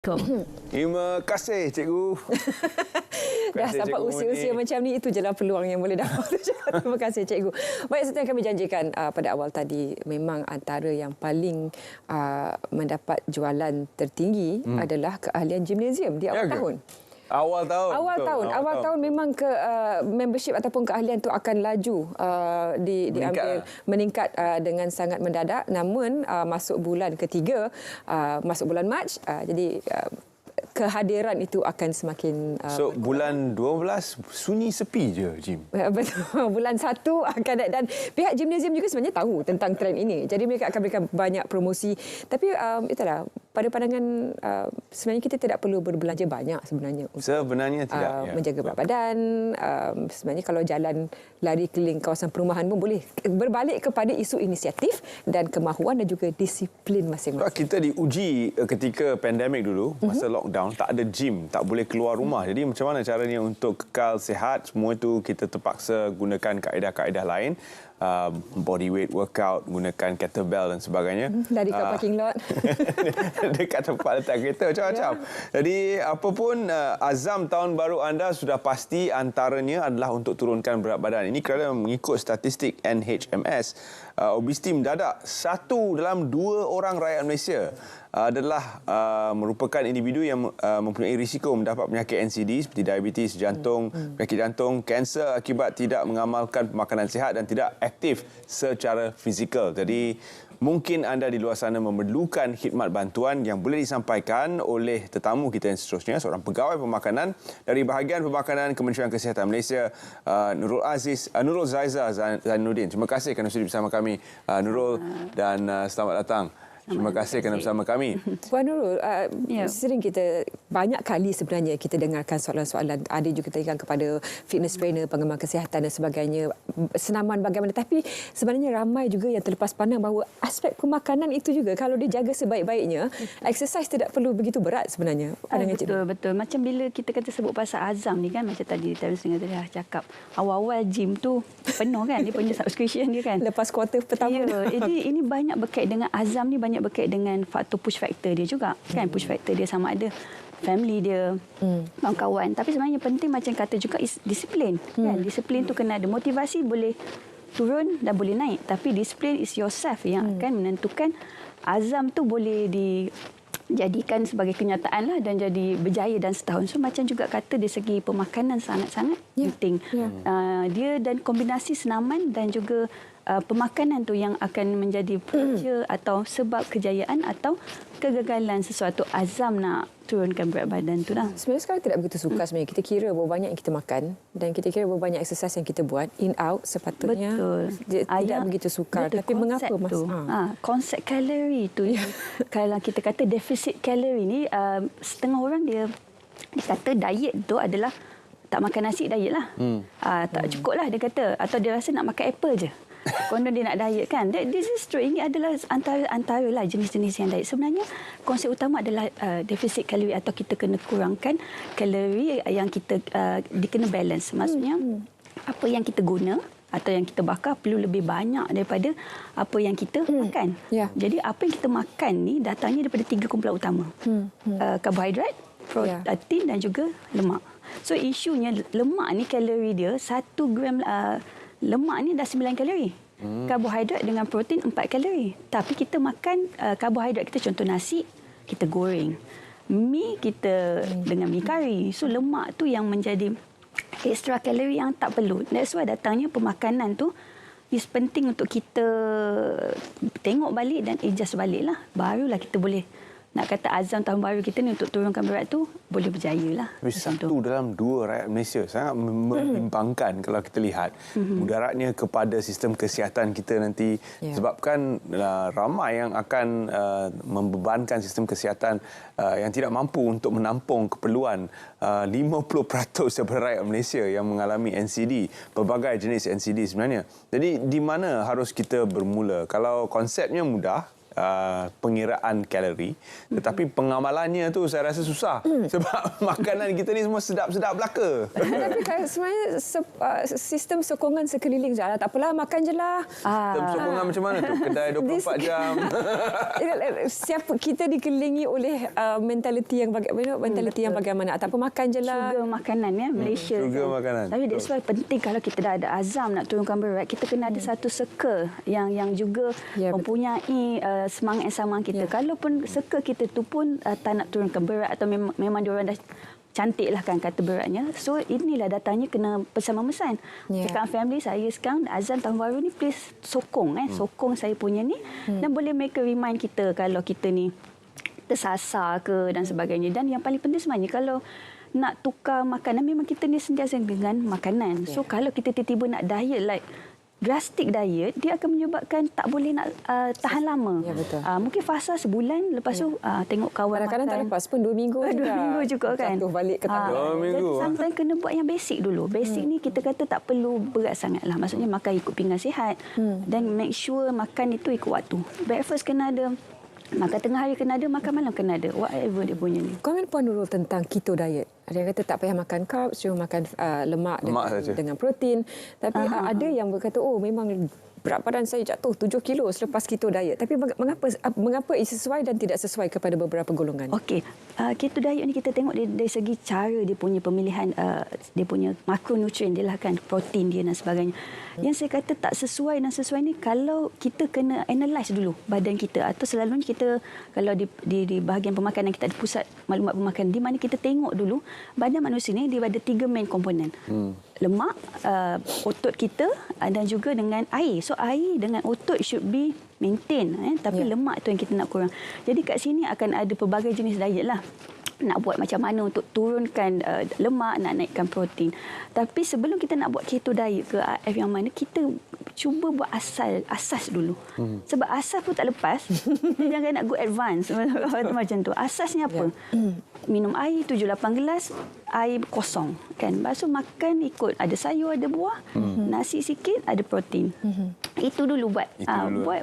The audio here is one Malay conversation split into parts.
Terima kasih, cikgu. Dah sampai usia-usia macam ni, itu je lah peluang yang boleh dapat. Terima kasih, cikgu. Baik, seperti yang kami janjikan pada awal tadi, memang antara yang paling mendapat jualan tertinggi adalah keahlian gimnasium di awal tahun. Awal tahun Memang membership ataupun keahlian tu akan laju diambil meningkat dengan sangat mendadak. Namun masuk bulan ketiga, masuk bulan Mac, jadi kehadiran itu akan semakin so bulan 12 sunyi sepi je gym. Betul. Bulan 1 akan ada, dan pihak gimnasium juga sebenarnya tahu tentang trend ini. Jadi mereka akan berikan banyak promosi. Tapi itulah, pada pandangan sebenarnya kita tidak perlu berbelanja banyak sebenarnya. Sebenarnya tidak. Menjaga berat badan. Sebenarnya kalau jalan lari keliling kawasan perumahan pun boleh. Berbalik kepada isu inisiatif dan kemahuan dan juga disiplin masing-masing. Kita diuji ketika pandemik dulu, masa lockdown, tak ada gym, tak boleh keluar rumah. Jadi macam mana caranya untuk kekal sihat? Semua itu kita terpaksa gunakan kaedah-kaedah lain. Body weight workout, gunakan kettlebell dan sebagainya. Lari kat parking lot. Dekat tempat letak kereta, macam-macam. Jadi apapun azam tahun baru anda sudah pasti antaranya adalah untuk turunkan berat badan. Ini kerana mengikut statistik NHMS, obesiti mendadak 1 dalam 2 orang rakyat Malaysia adalah merupakan individu yang mempunyai risiko mendapat penyakit NCD seperti diabetes, jantung, penyakit jantung, kanser akibat tidak mengamalkan pemakanan sihat dan tidak aktif secara fizikal. Jadi mungkin anda di luar sana memerlukan khidmat bantuan yang boleh disampaikan oleh tetamu kita yang seterusnya, seorang pegawai pemakanan dari bahagian pemakanan Kementerian Kesihatan Malaysia, Nurul Zaiza Zainuddin. Terima kasih kerana sudi bersama kami, Nurul, dan selamat datang. Terima kasih kerana bersama kami. Puan Nurul, sering kita, banyak kali sebenarnya kita dengarkan soalan-soalan, ada juga tanya kepada fitness trainer, pengamal kesihatan dan sebagainya, senaman bagaimana. Tapi sebenarnya ramai juga yang terlepas pandang bahawa aspek pemakanan itu juga, kalau dijaga sebaik-baiknya, exercise tidak perlu begitu berat sebenarnya. Betul. Macam bila kita kata sebut pasal azam ni kan, macam tadi Terence tadi dah cakap, awal-awal gym tu penuh kan, dia punya subscription dia kan. Lepas kuarter pertama. Jadi ini banyak berkait dengan azam ni, banyak berkait dengan faktor push factor dia juga kan. Push factor dia sama ada family dia, kawan-kawan. Tapi sebenarnya penting macam kata juga is disiplin kan. Disiplin tu kena ada. Motivasi boleh turun dan boleh naik, tapi disiplin is yourself yang akan menentukan azam tu boleh dijadikan sebagai kenyataan lah dan jadi berjaya dan setahun. So macam juga kata dari segi pemakanan sangat-sangat penting. Dia dan kombinasi senaman dan juga pemakanan tu yang akan menjadi punca atau sebab kejayaan atau kegagalan sesuatu azam nak turunkan berat badan tu lah. Sebenarnya sekarang tidak begitu suka sebenarnya. Kita kira berapa banyak yang kita makan dan kita kira berapa banyak exercise yang kita buat, in out sepatutnya. Betul. Tidak begitu sukar. Tapi mengapa konsep kalori tu kalau kita kata defisit kalori ni, setengah orang dia kata diet tu adalah tak makan nasi, diet lah. Tak cukup lah dia kata, atau dia rasa nak makan apple je. Konon dia nak diet kan. This is true. Ini adalah antara lah jenis-jenis yang diet. Sebenarnya konsep utama adalah defisit kalori, atau kita kena kurangkan kalori yang kita dikena balance. Maksudnya apa yang kita guna atau yang kita bakar perlu lebih banyak daripada apa yang kita makan. Jadi apa yang kita makan ni datangnya daripada 3 kumpulan utama. Karbohidrat, protein dan juga lemak. So isunya lemak ni kalori dia 1 gram lemak ni dah 9 kalori. Karbohidrat dengan protein 4 kalori. Tapi kita makan karbohidrat kita, contoh nasi, kita goreng. Mi kita dengan mi kari. So lemak tu yang menjadi ekstra kalori yang tak perlu. That's why datangnya pemakanan tu is penting untuk kita tengok balik dan adjust balik lah. Barulah kita boleh nak kata azam tahun baru kita ni untuk turunkan berat tu boleh berjaya lah. 1 dalam 2 rakyat Malaysia sangat membimbangkan kalau kita lihat mudaratnya kepada sistem kesihatan kita nanti. Sebabkan ramai yang akan membebankan sistem kesihatan yang tidak mampu untuk menampung keperluan 50% daripada rakyat Malaysia yang mengalami NCD, pelbagai jenis NCD sebenarnya. Jadi di mana harus kita bermula? Kalau konsepnya mudah, pengiraan kalori, tetapi pengamalannya tu saya rasa susah sebab makanan kita ni semua sedap-sedap belaka. Tapi sebenarnya sistem sokongan sekeliling je. Tak apalah, makan je lah. Sistem sokongan macam mana tu? Kedai 24 jam. Siapa kita dikelilingi oleh mentaliti yang bagaimana? Tak apa, makan je lah. Sugar makanan ya, Malaysia. Sugar makanan. Tapi that's why penting kalau kita dah ada azam nak turunkan berat, kita kena ada satu circle yang juga mempunyai semangat yang sama kita. Kalaupun circle kita tu pun tak nak turunkan berat atau memang diorang dah cantik lah kan kata beratnya. So inilah datanya kena bersama-mesan. Cakap family saya sekarang azam tahun baru ni please sokong sokong saya punya ni dan boleh make a remind kita kalau kita ni tersasar ke dan sebagainya. Dan yang paling penting sebenarnya kalau nak tukar makanan memang kita ni sentiasa dengan makanan. So kalau kita tiba-tiba nak diet like drastic diet, dia akan menyebabkan tak boleh nak tahan lama. Ya, betul. Mungkin fasa sebulan, lepas tu tengok kawan kadang-kadang makan. tak lepas pun 2 minggu juga. 2 minggu juga kan. Jatuh balik ke tangan. 2 minggu. Jadi sometimes kena buat yang basic dulu. Basic ni kita kata tak perlu berat sangat lah. Maksudnya makan ikut pinggan sihat. Dan make sure makan itu ikut waktu. Breakfast kena ada. Makan tengah hari kena ada, makan malam kena ada. Whatever dia punya ni. Komen Puan Nurul tentang keto diet. Ada yang kata tak payah makan carbs, cuma makan lemak dengan protein. Tapi ada yang berkata, oh memang berat badan saya jatuh 7 kilo selepas keto diet. Tapi mengapa ia sesuai dan tidak sesuai kepada beberapa golongan? Okey, keto diet ni kita tengok dari segi cara dia punya pemilihan, dia punya makronutrien dia lah kan, protein dia dan sebagainya. Yang saya kata tak sesuai dan sesuai ni kalau kita kena analyse dulu badan kita, atau selalunya kita kalau di bahagian pemakanan kita ada pusat maklumat pemakanan di mana kita tengok dulu badan manusia ni dia ada 3 main komponen. Lemak, otot kita dan juga dengan air. So air dengan otot should be maintain, tapi lemak tu yang kita nak kurang. Jadi kat sini akan ada pelbagai jenis diet lah. Nak buat macam mana untuk turunkan lemak, nak naikkan protein. Tapi sebelum kita nak buat keto diet ke AF yang mana, kita cuba buat asas dulu. Sebab asas pun tak lepas. Jangan nak go advance macam tu. Asasnya apa? Minum air 7-8 gelas, air kosong kan. Lepas tu makan ikut ada sayur, ada buah, nasi sikit, ada protein. Itu dulu buat.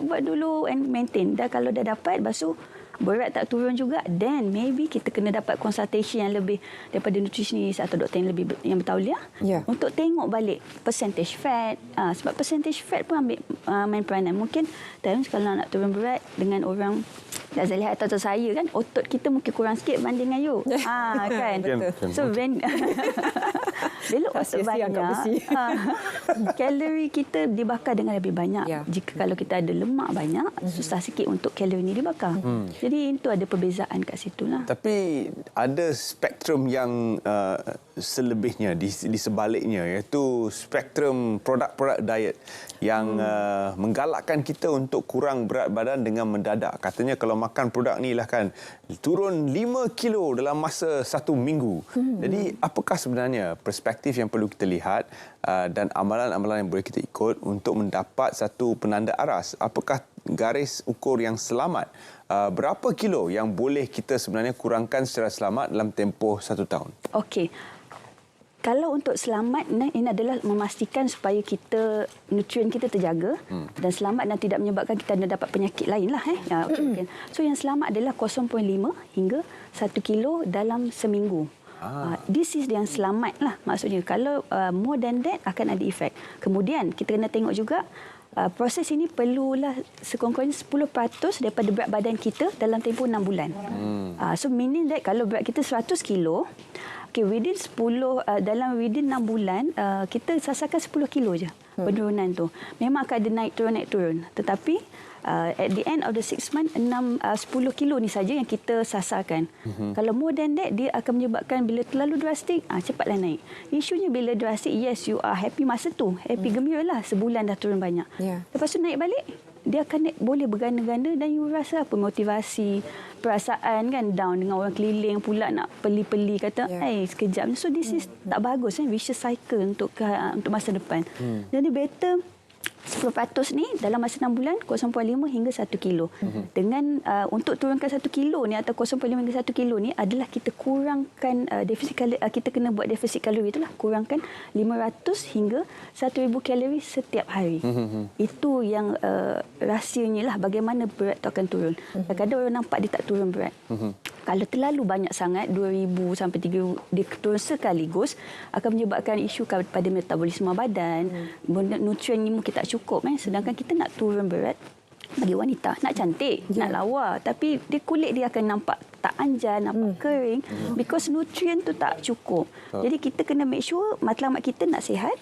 Buat dulu and maintain. Dan kalau dah dapat, lepas tu berat tak turun juga, then maybe kita kena dapat consultation yang lebih daripada nutritionist atau doktor yang bertauliah untuk tengok balik percentage fat. Sebab percentage fat pun ambil main peranan. Mungkin times kalau nak turun berat dengan orang dah lihat atau saya kan, otot kita mungkin kurang sikit banding dengan you. Kan. So when belok otot banyak, kalori kita dibakar dengan lebih banyak. Jika kalau kita ada lemak banyak, susah sikit untuk kalori ni dibakar. Jadi itu ada perbezaan kat situ lah. Tapi ada spektrum yang selebihnya di sebaliknya, iaitu spektrum produk-produk diet yang menggalakkan kita untuk kurang berat badan dengan mendadak. Katanya kalau makan produk ni lah kan, turun 5 kilo dalam masa 1 minggu. Jadi apakah sebenarnya perspektif yang perlu kita lihat dan amalan-amalan yang boleh kita ikut untuk mendapat satu penanda aras? Apakah garis ukur yang selamat? Berapa kilo yang boleh kita sebenarnya kurangkan secara selamat dalam tempoh 1 tahun? Okey. Kalau untuk selamat, ini adalah memastikan supaya kita nutrien kita terjaga dan selamat dan tidak menyebabkan kita dapat penyakit lain lah. So yang selamat adalah 0.5 hingga 1 kilo dalam seminggu. This is yang selamat lah maksudnya. Kalau more than that akan ada efek. Kemudian kita kena tengok juga proses ini perlulah sekurang-kurangnya 10% daripada berat badan kita dalam tempoh 6 bulan. So meaning that kalau berat kita 100 kilo, within 6 bulan kita sasarkan 10 kilo je penurunan tu. Memang akan ada naik turun. Tetapi at the end of the 6 months 10 kilo ni saja yang kita sasarkan. Kalau more than that, dia akan menyebabkan bila terlalu drastik, cepatlah naik. Isunya bila drastik, yes you are happy masa tu, happy gembiralah, sebulan dah turun banyak. Lepas tu naik balik, dia akan boleh berganda-ganda dan you rasa apa motivasi, perasaan kan down dengan orang keliling pula nak peli-peli kata sekejap. So this is tak bagus, vicious cycle untuk masa depan. Jadi better 10% ni dalam masa 6 bulan 0.5 hingga 1 kilo. Dengan untuk turunkan 1 kilo ni atau 0.5 hingga 1 kilo ni adalah kita kurangkan defisit kalori, kita kena buat defisit kalori itulah, kurangkan 500 hingga 1000 kalori setiap hari. Itu yang rahsianya lah bagaimana berat tu akan turun. Kadang-kadang orang nampak dia tak turun berat. Kalau terlalu banyak sangat 2000 sampai 3000 dia turun sekaligus akan menyebabkan isu pada metabolisme badan, nutrien ni mungkin tak cukup. Sedangkan kita nak turun berat bagi wanita, nak cantik, nak lawa, tapi dia kulit dia akan nampak tak anjan, nampak kering because nutrien tu tak cukup. Jadi kita kena make sure matlamat kita nak sihat,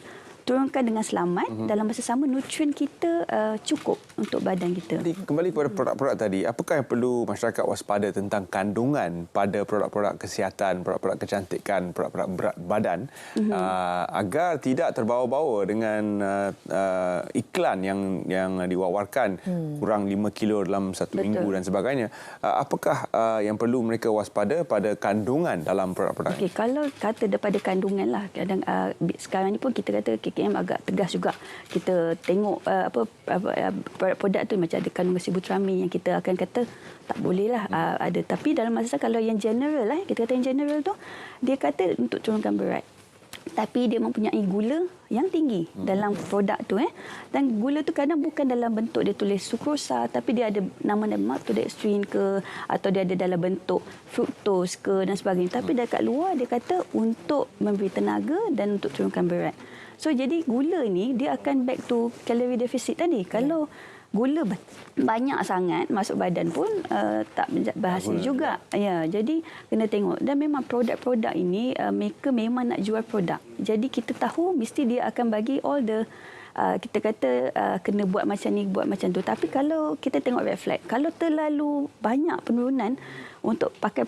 turunkan dengan selamat, dalam masa sama nutrien kita cukup untuk badan kita. Jadi kembali kepada produk-produk tadi, apakah yang perlu masyarakat waspada tentang kandungan pada produk-produk kesihatan, produk-produk kecantikan, produk-produk berat badan agar tidak terbawa-bawa dengan iklan yang diwawarkan kurang 5 kilo dalam 1 minggu dan sebagainya. Apakah yang perlu mereka waspada pada kandungan dalam produk-produk? Okey, kalau kata daripada kandungan lah, kadang sekarang ni pun kita kata KKM agak tegas juga. Kita tengok produk tu macam ada kandungan sibutramine yang kita akan kata tak boleh lah ada. Tapi dalam masa kalau yang general lah, kita kata yang general tu dia kata untuk turunkan berat. Tapi dia mempunyai gula yang tinggi dalam produk tu. Dan gula tu kadang bukan dalam bentuk dia tulis sukrosa, tapi dia ada nama maltodextrin ke, atau dia ada dalam bentuk fructose ke dan sebagainya. Tapi dekat luar dia kata untuk memberi tenaga dan untuk turunkan berat. So jadi gula ni dia akan back to calorie deficit tadi. Kalau gula banyak sangat masuk badan pun tak berhasil juga. Ya, jadi kena tengok. Dan memang produk-produk ini mereka memang nak jual produk. Jadi kita tahu mesti dia akan bagi all the kita kata kena buat macam ni, buat macam tu. Tapi kalau kita tengok red flag, kalau terlalu banyak penurunan untuk pakai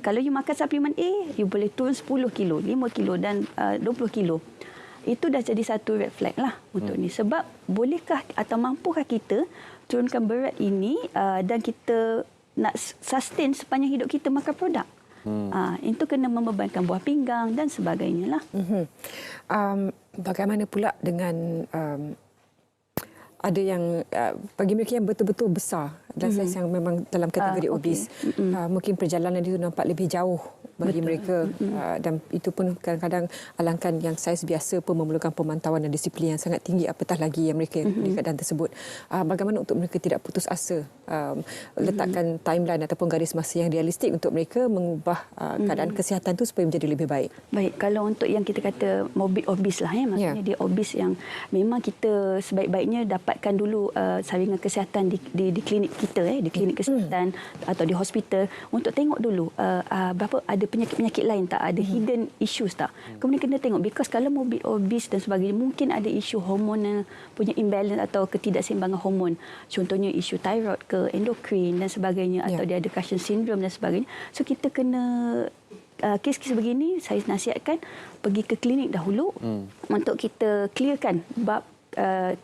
kalau you makan suplemen A, you boleh turun 10 kilo, 5 kilo dan 20 kilo. Itu dah jadi satu red flag lah untuk ni. Sebab bolehkah atau mampukah kita turunkan berat ini dan kita nak sustain sepanjang hidup kita makan produk. Itu kena membebankan buah pinggang dan sebagainya lah. Bagaimana pula dengan ada yang bagi mereka yang betul-betul besar dan saiz yang memang dalam kategori obes, mungkin perjalanan itu nampak lebih jauh bagi mereka dan itu pun kadang-kadang alangkah yang saiz biasa pun memerlukan pemantauan dan disiplin yang sangat tinggi, apatah lagi yang mereka di keadaan tersebut. Bagaimana untuk mereka tidak putus asa, letakkan timeline ataupun garis masa yang realistik untuk mereka mengubah keadaan kesihatan itu supaya menjadi lebih baik. Baik, kalau untuk yang kita kata morbid obese lah, maksudnya dia obes yang memang kita sebaik-baiknya dapatkan dulu saringan kesihatan di klinik kita, di klinik kesihatan atau di hospital untuk tengok dulu berapa ada penyakit-penyakit lain tak, ada hidden issues tak. Kemudian kena tengok, because kalau morbid obese dan sebagainya mungkin ada isu hormonal punya imbalance atau ketidakseimbangan hormon. Contohnya isu thyroid ke, endokrin dan sebagainya, atau dia ada Cushing syndrome dan sebagainya. So kita kena kes-kes begini saya nasihatkan pergi ke klinik dahulu untuk kita clearkan bab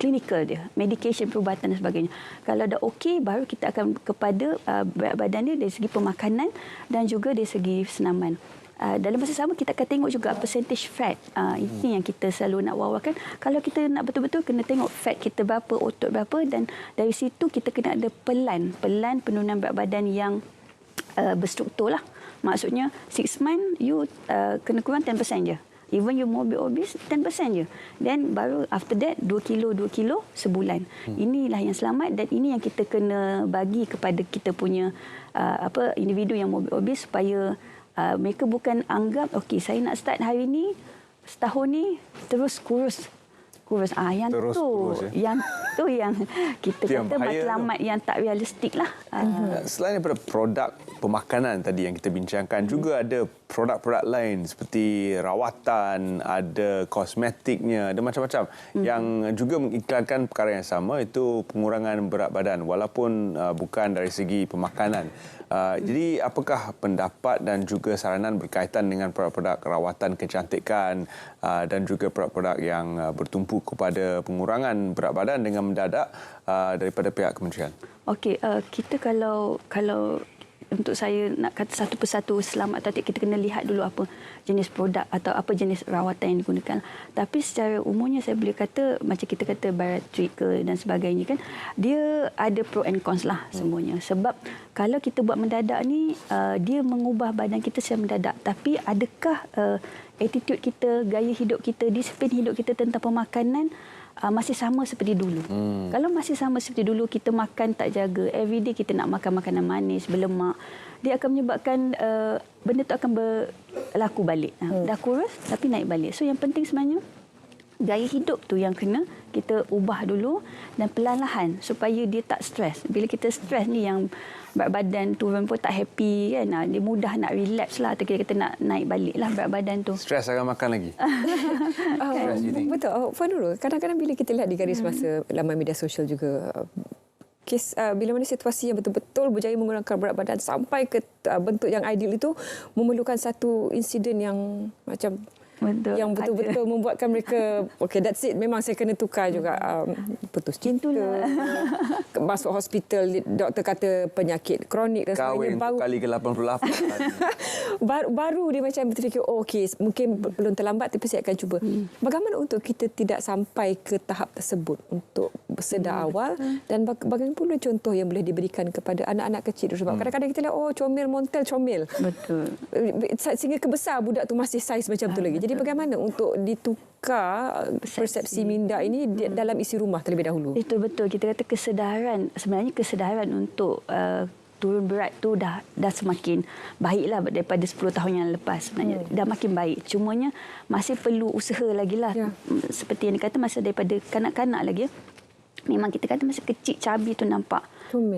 klinikal dia, medication, perubatan dan sebagainya. Kalau dah okey, baru kita akan kepada berat badan dia dari segi pemakanan dan juga dari segi senaman. Dalam masa sama kita akan tengok juga percentage fat. Ini yang kita selalu nak wawarkan. Kalau kita nak betul-betul kena tengok fat kita berapa, otot berapa, dan dari situ kita kena ada pelan penurunan berat badan yang berstruktur lah. Maksudnya 6 months you kena kurang 10% je. Even you morbid obese 10% je. Then baru after that 2 kilo sebulan. Inilah yang selamat dan ini yang kita kena bagi kepada kita punya individu yang morbid obese supaya mereka bukan anggap okey saya nak start hari ni, setahun ni terus kurus. Yang terus tu kurus, yang tu yang kita kata matlamat yang tak realistik lah. Selain daripada produk pemakanan tadi yang kita bincangkan, juga ada produk-produk lain seperti rawatan, ada kosmetiknya, ada macam-macam yang juga mengiklankan perkara yang sama, itu pengurangan berat badan walaupun bukan dari segi pemakanan. Jadi apakah pendapat dan juga saranan berkaitan dengan produk-produk rawatan kecantikan dan juga produk-produk yang bertumpu kepada pengurangan berat badan dengan mendadak daripada pihak kementerian? Okey, kita kalau untuk saya nak kata satu persatu selamat atau tidak, kita kena lihat dulu apa jenis produk atau apa jenis rawatan yang digunakan. Tapi secara umumnya saya boleh kata macam kita kata bariatrik ke dan sebagainya kan, dia ada pro and cons lah semuanya. Sebab kalau kita buat mendadak ni, dia mengubah badan kita secara mendadak. Tapi adakah attitude kita, gaya hidup kita, disiplin hidup kita tentang pemakanan masih sama seperti dulu? Kalau masih sama seperti dulu, kita makan tak jaga, everyday kita nak makan makanan manis, berlemak, dia akan menyebabkan benda tu akan berlaku balik. Dah kurus tapi naik balik. So yang penting sebenarnya gaya hidup tu yang kena kita ubah dulu dan perlahan-lahan supaya dia tak stres. Bila kita stres ni yang berat badan turun pun tak happy kan, dia mudah nak relapse lah atau kita kata nak naik balik lah berat badan tu. Stres akan makan lagi. Betul. Puan Nurul, kadang-kadang bila kita lihat di garis masa laman media sosial juga, bila mana situasi yang betul-betul berjaya mengurangkan berat badan sampai ke bentuk yang ideal itu memerlukan satu insiden yang macam yang betul-betul membuatkan mereka okay, that's it, memang saya kena tukar juga, putus cinta, masuk hospital, doktor kata penyakit kronik dan sebagainya. Kahwin kali ke-88 baru dia macam berfikir okey, mungkin belum terlambat tapi saya akan cuba. Bagaimana untuk kita tidak sampai ke tahap tersebut untuk sedar awal, dan bagaimana pula contoh yang boleh diberikan kepada anak-anak kecil, sebab kadang-kadang kita lihat comel montel comel, betul, sehingga kebesar budak tu masih saiz macam tu lagi. Jadi bagaimana untuk ditukar persepsi minda ini dalam isi rumah terlebih dahulu? Itu betul. Kita kata kesedaran, sebenarnya kesedaran untuk turun berat tu dah semakin baiklah daripada 10 tahun yang lepas. Sebenarnya dah makin baik. Cumanya masih perlu usaha lagi lah. Seperti yang dikata, masa daripada kanak-kanak lagi. Memang kita kata masa kecil cabi tu nampak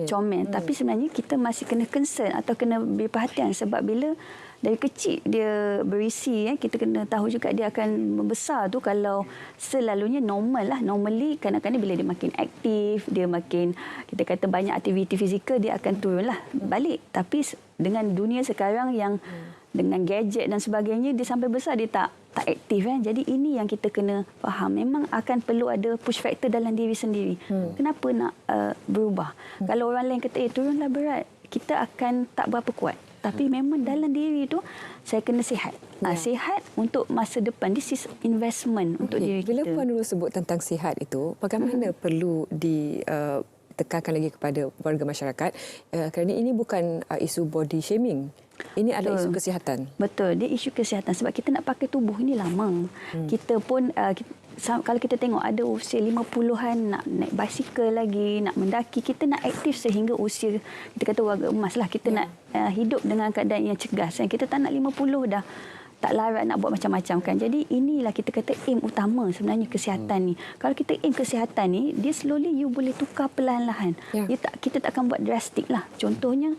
comel. Tapi sebenarnya kita masih kena concern atau kena beri perhatian, sebab bila dari kecil dia berisi, kita kena tahu juga dia akan membesar tu kalau selalunya normal lah. Normally kanak-kanak bila dia makin aktif, dia makin kita kata banyak aktiviti fizikal, dia akan turun lah balik. Tapi dengan dunia sekarang yang dengan gadget dan sebagainya, dia sampai besar dia tak aktif kan. Jadi ini yang kita kena faham, memang akan perlu ada push factor dalam diri sendiri. Kenapa nak berubah? Kalau orang lain kata turunlah berat, kita akan tak berapa kuat. Tapi memang dalam diri tu saya kena sihat. Sihat untuk masa depan. This is investment untuk diri kita. Bila Puan Nurul sebut tentang sihat itu, bagaimana perlu ditekankan lagi kepada warga masyarakat, kerana ini bukan isu body shaming. Ini adalah isu kesihatan. Betul, dia isu kesihatan sebab kita nak pakai tubuh ini lama. Kita pun kalau kita tengok ada usia 50-an nak naik basikal lagi, nak mendaki, kita nak aktif sehingga usia kita kata warga emas lah, kita nak hidup dengan keadaan yang cergas. Kita tak nak 50 dah tak larat nak buat macam-macam kan. Jadi inilah kita kata aim utama sebenarnya kesihatan ni. Kalau kita aim kesihatan ni, dia slowly you boleh tukar perlahan-lahan. Kita tak akan buat drastik lah. Contohnya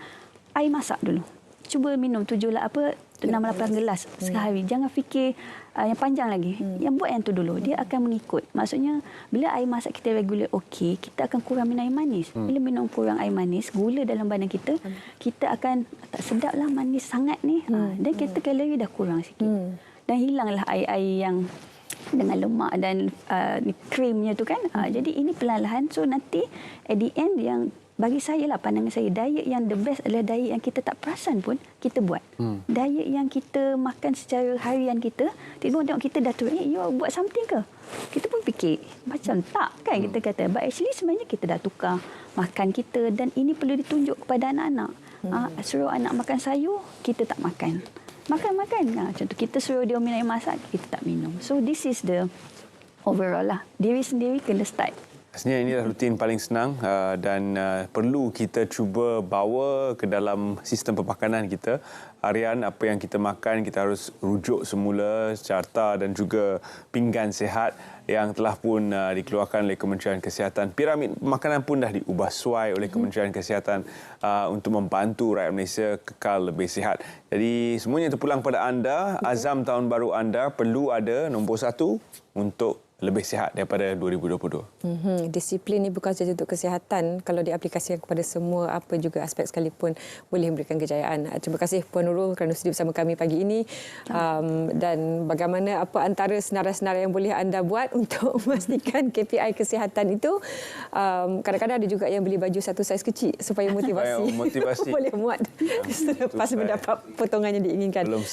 air masak dulu. Cuba minum 6-8 gelas sehari. Jangan fikir yang panjang lagi. Yang buat yang tu dulu. Dia akan mengikut. Maksudnya, bila air masak kita regular okey, kita akan kurang minum air manis. Bila minum kurang air manis, gula dalam badan kita, kita akan tak sedap lah manis sangat ni. Dan kita kalori dah kurang sikit. Dan hilanglah air-air yang dengan lemak dan krimnya tu kan. Jadi ini perlahan-lahan. So nanti at the end yang bagi saya lah, pandangan saya, diet yang the best adalah diet yang kita tak perasan pun kita buat. Diet yang kita makan secara harian kita, tiba-tiba tengok kita dah turun, you buat something ke? Kita pun fikir, macam tak kan kita kata. But actually sebenarnya kita dah tukar makan kita, dan ini perlu ditunjuk kepada anak-anak. Suruh anak makan sayur, kita tak makan. Makan. Contoh kita suruh dia minum air masak, kita tak minum. So this is the overall lah. Diri sendiri kena start. Sebenarnya inilah rutin paling senang dan perlu kita cuba bawa ke dalam sistem pemakanan kita. Harian apa yang kita makan, kita harus rujuk semula carta dan juga pinggan sihat yang telah pun dikeluarkan oleh Kementerian Kesihatan. Piramid makanan pun dah diubah suai oleh Kementerian Kesihatan untuk membantu rakyat Malaysia kekal lebih sihat. Jadi semuanya terpulang pada anda. Azam tahun baru anda perlu ada nombor 1 untuk lebih sihat daripada 2022. Disiplin ni bukan sahaja untuk kesihatan, kalau diaplikasikan kepada semua apa juga aspek sekalipun boleh memberikan kejayaan. Terima kasih Puan Nurul kerana sudi bersama kami pagi ini. Dan bagaimana apa antara senarai-senarai yang boleh anda buat untuk memastikan KPI kesihatan itu. Kadang-kadang ada juga yang beli baju satu saiz kecil supaya motivasi Motivasi. boleh muat selepas mendapat potongan yang diinginkan. Belum